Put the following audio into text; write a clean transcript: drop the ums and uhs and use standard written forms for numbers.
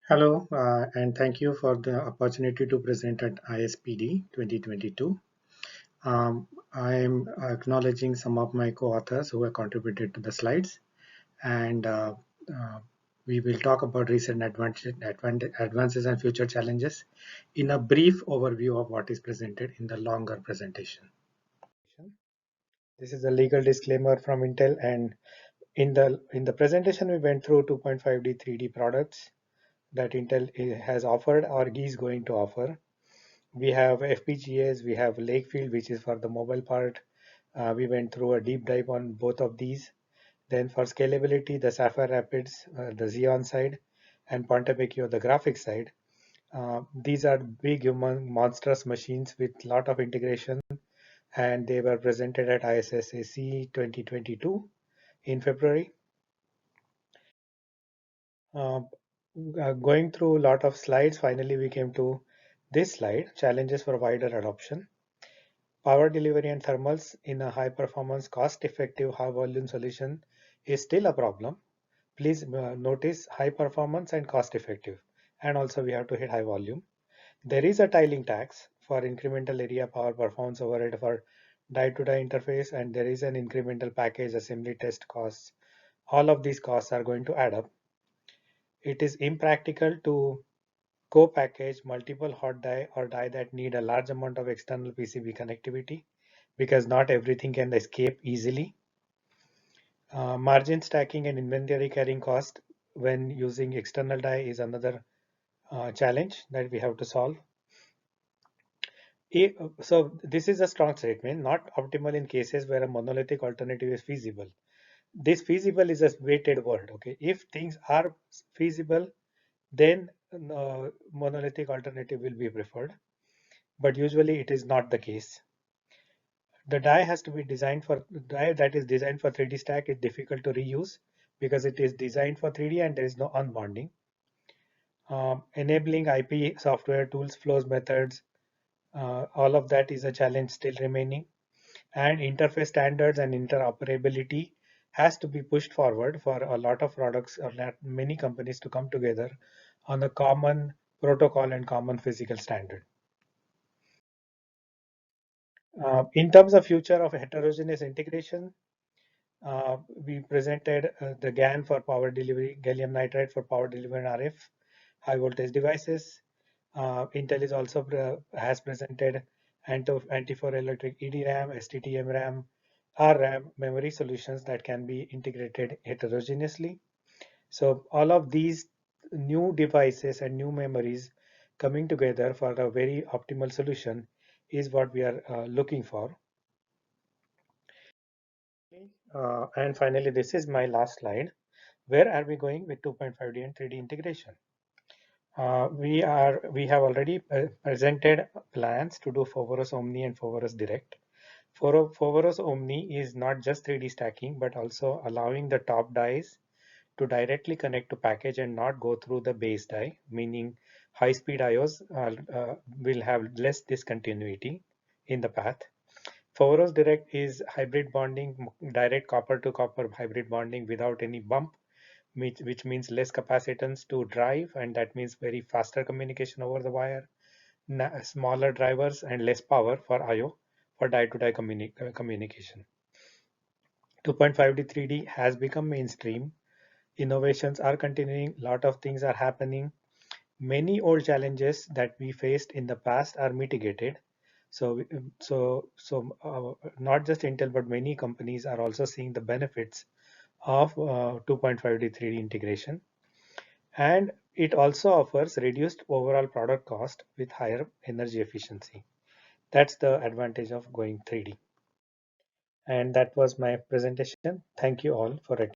Hello, and thank you for the opportunity to present at ISPD 2022. I am acknowledging some of my co-authors who have contributed to the slides, and uh, we will talk about recent advances and future challenges in a brief overview of what is presented in the longer presentation. This is a legal disclaimer from Intel, and in the presentation we went through 2.5D 3D products that Intel has offered or is going to offer. We have FPGAs, we have Lakefield, which is for the mobile part. We went through a deep dive on both of these. Then for scalability, the Sapphire Rapids, the Xeon side, and Ponte Vecchio, the graphics side. These are big, monstrous machines with a lot of integration, and they were presented at ISSAC 2022 in February. Uh, Going through a lot of slides, finally we came to this slide, challenges for wider adoption. Power delivery and thermals in a high performance, cost effective, high volume solution is still a problem. Please notice high performance and cost effective. And also we have to hit high volume. There is a tiling tax for incremental area power performance overhead for die-to-die interface, and there is an incremental package assembly test costs. All of these costs are going to add up. It is impractical to co-package multiple hot die or die that need a large amount of external PCB connectivity because not everything can escape easily. Margin stacking and inventory carrying cost when using external die is another challenge that we have to solve. So this is a strong statement, not optimal in cases where a monolithic alternative is feasible. This feasible is a weighted word. Okay, if things are feasible, then monolithic alternative will be preferred, but usually it is not the case. The die has to be designed for die that is designed for 3D stack is difficult to reuse because it is designed for 3D and there is no unbonding. Enabling IP software tools, flows, methods, all of that is a challenge still remaining. And interface standards and interoperability has to be pushed forward for a lot of products or many companies to come together on a common protocol and common physical standard. In terms of future of heterogeneous integration, we presented the GaN for power delivery, gallium nitride for power delivery and RF, high voltage devices. Intel is also has presented anti-for-electric EDRAM, STT-MRAM, RAM memory solutions that can be integrated heterogeneously. So all of these new devices and new memories coming together for a very optimal solution is what we are looking for. And finally, this is my last slide. Where are we going with 2.5D and 3D integration? We have already presented plans to do Foveros Omni and Foveros Direct. Foveros Omni is not just 3D stacking, but also allowing the top dies to directly connect to package and not go through the base die, meaning high-speed IOs will have less discontinuity in the path. Foveros Direct is hybrid bonding, direct copper to copper hybrid bonding without any bump, which means less capacitance to drive, and that means very faster communication over the wire, smaller drivers, and less power for IO for die-to-die communication. 2.5D 3D has become mainstream. Innovations are continuing, a lot of things are happening. Many old challenges that we faced in the past are mitigated. Not just Intel, but many companies are also seeing the benefits of 2.5D 3D integration. And it also offers reduced overall product cost with higher energy efficiency. That's the advantage of going 3D. And that was my presentation. Thank you all for attending.